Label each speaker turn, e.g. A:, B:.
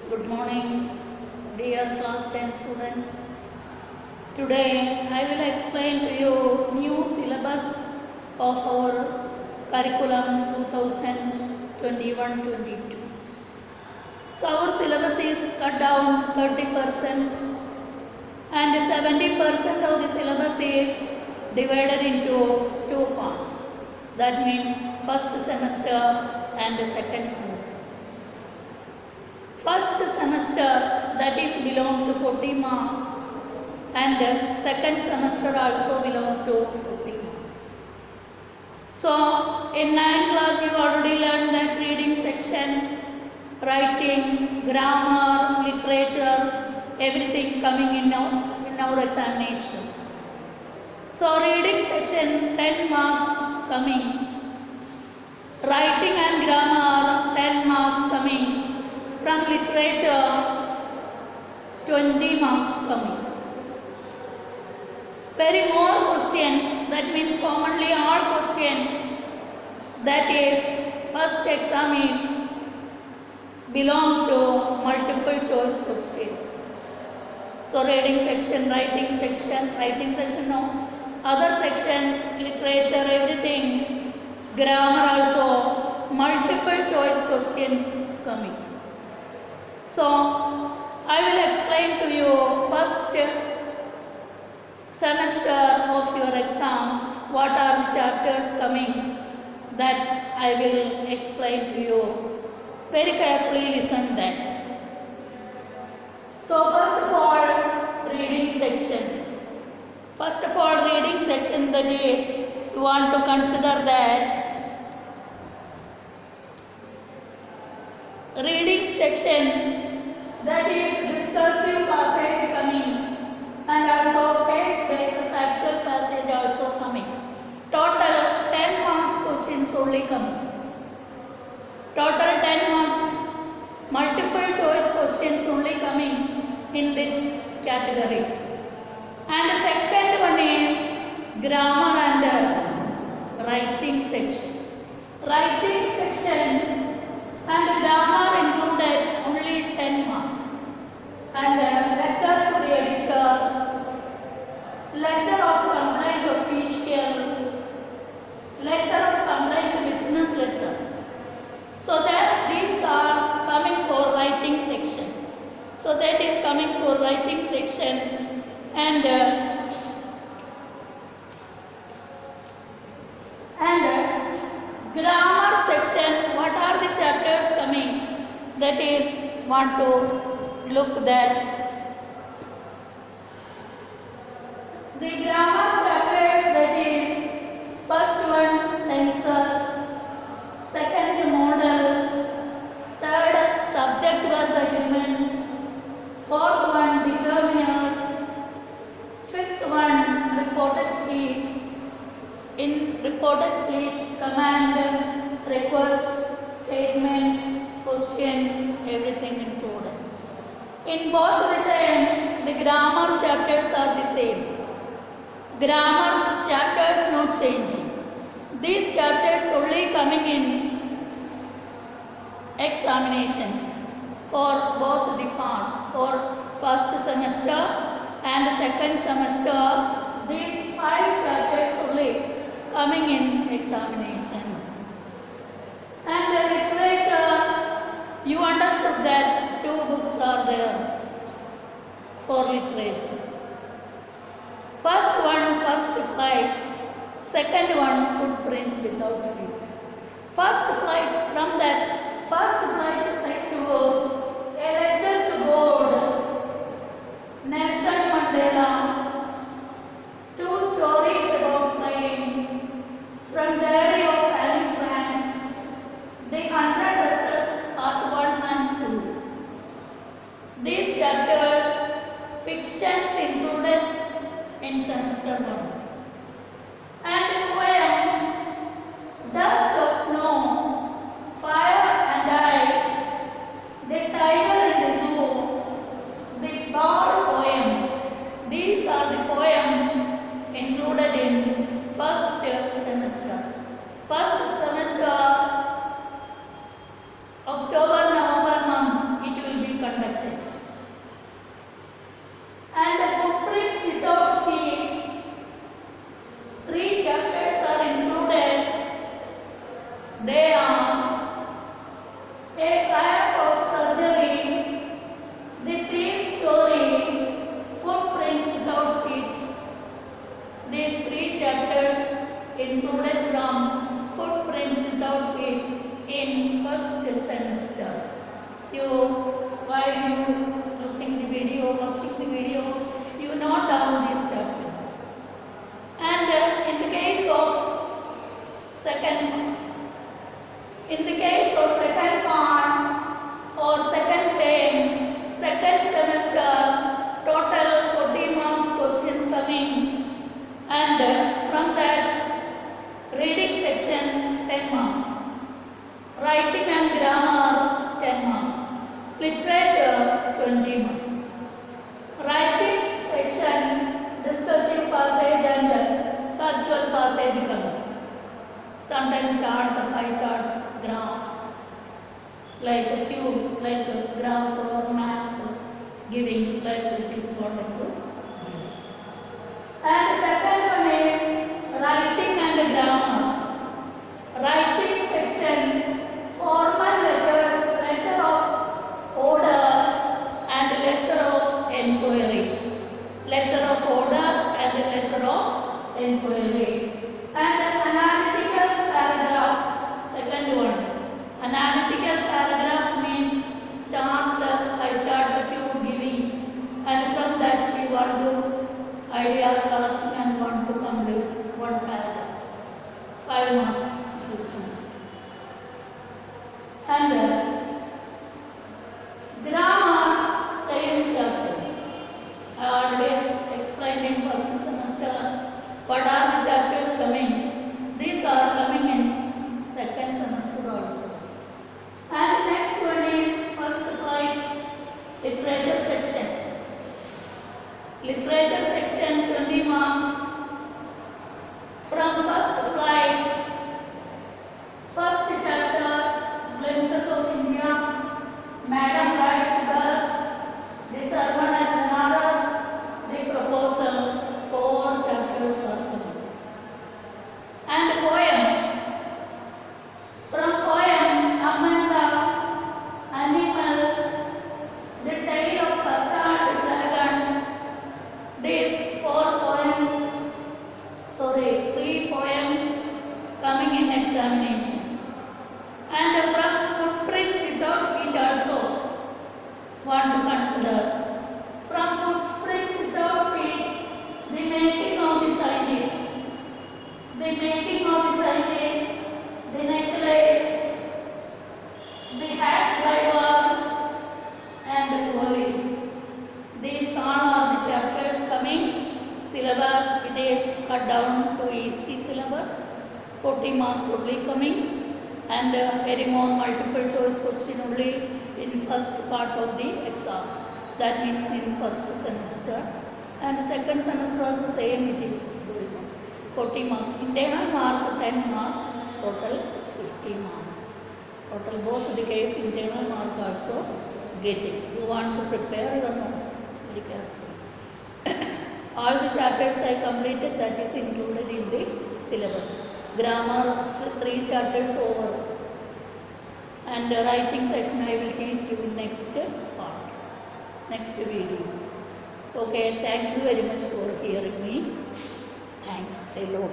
A: Good morning, dear class 10 students. Today I will explain to you new syllabus of our curriculum 2021-22. So our syllabus is cut down 30% and 70% of the syllabus is divided into two parts. That means first semester and the second semester. First semester, that is belong to 40 marks, and second semester also belong to 40 marks. So in 9th class you already learned that reading section, writing, grammar, literature, everything coming in our examination. So reading section 10 marks coming, writing and grammar 10 marks coming, from literature 20 marks coming. Very more questions, that means commonly all questions, that is first exam is belong to multiple choice questions. So reading section no, other sections, literature, everything, grammar also, multiple choice questions coming. So I will explain to you first semester of your exam, what are the chapters coming, that I will explain to you. Very carefully listen that. So first of all, reading section. First of all, reading section, that is, you want to consider that reading section, that is discursive passage coming, and also text-based factual passage also coming. Total 10 marks questions only coming. Total 10 marks, multiple choice questions only coming in this category. And the second one is grammar and writing section. Writing section and grammar included only 10 marks. And letter to the editor, letter of complaint official, letter of complaint business letter. So that these are coming for writing section. So that is coming for writing section. And grammar section, what are the chapters coming? That is, want to look that the grammar chapters, that is, first one tenses, second modals, third subject verb agreement, fourth one determiners, fifth one reported speech. In reported speech, command, request, statement, questions, everything included. In both the time, the grammar chapters are the same. Grammar chapters not changing. These chapters only coming in examinations for both the parts, for first semester and second semester. These 5 chapters only coming in examination. And the literature, you understood that 2 books are there for literature. First one, First Flight. Second one, Footprints Without Feet. First flight, from that first flight textbook, A Letter to God, Nelson Mandela, 2 stories about flying, from Diary of Annie Frank, The 100 Dresses, Part 1 and 2. These chapters, fictions included in semester 1. And poems, Dust of Snow, Fire and Ice, The Tiger in the Zoo, The Bard poem. These are the poems included in first semester. First semester, October, November month, it will be conducted. A triumph of surgery, the thief's story, footprints without feet. These 3 chapters included from Footprints Without Feet in first semester. While you looking the video, watching the video, you note down these chapters. And in the case of second part or second term, second semester, total 40 marks questions coming, and from that reading section 10 marks, writing and grammar 10 marks, literature 20 marks. Writing section, discussive passage and factual passage cover. Sometimes chart, pie chart, graph, like cues, like graph or map giving, like this what I could. And second one is writing and grammar. Writing section, formal letters, letter of order and letter of enquiry. Letter of order and letter of enquiry. And analytical paragraph, second one. Analytical paragraph means chart, pie chart, cues giving, and from that we want to ideas collecting and want to complete one paragraph. 5 marks this one. And grammar, same chapters. I already explained in first semester what are the chapters coming. These are coming in second semester also. And next one is first flight literature section. Literature section 20 marks. From first flight, first chapter, Glimpses of India, Madam Rides Bus, The Sermon at Banaras, The Proposal, 4 chapters are coming. And poem. From poem, Amanda, Animals, The Tale of Custard Dragon. These 3 poems coming in examination. And from Footprints Without Feet also want to consider. From Footprints Without Feet, the making of the scientist. The making of the scientist, the necklace, the hat driver, and the poem. These all are the chapters coming. Syllabus, it is cut down to easy syllabus. 40 marks only coming, and very more multiple choice question only in first part of the exam. That means in first semester. And second semester also same it is going on. 40 marks. Internal mark 10 mark, total 50 mark. Total both the case internal mark also getting. You want to prepare your notes very carefully. All the chapters I completed, that is included in the syllabus. Grammar 3 chapters over. And writing section I will teach you in next part, next video. Okay, thank you very much for hearing me. Thanks a lot.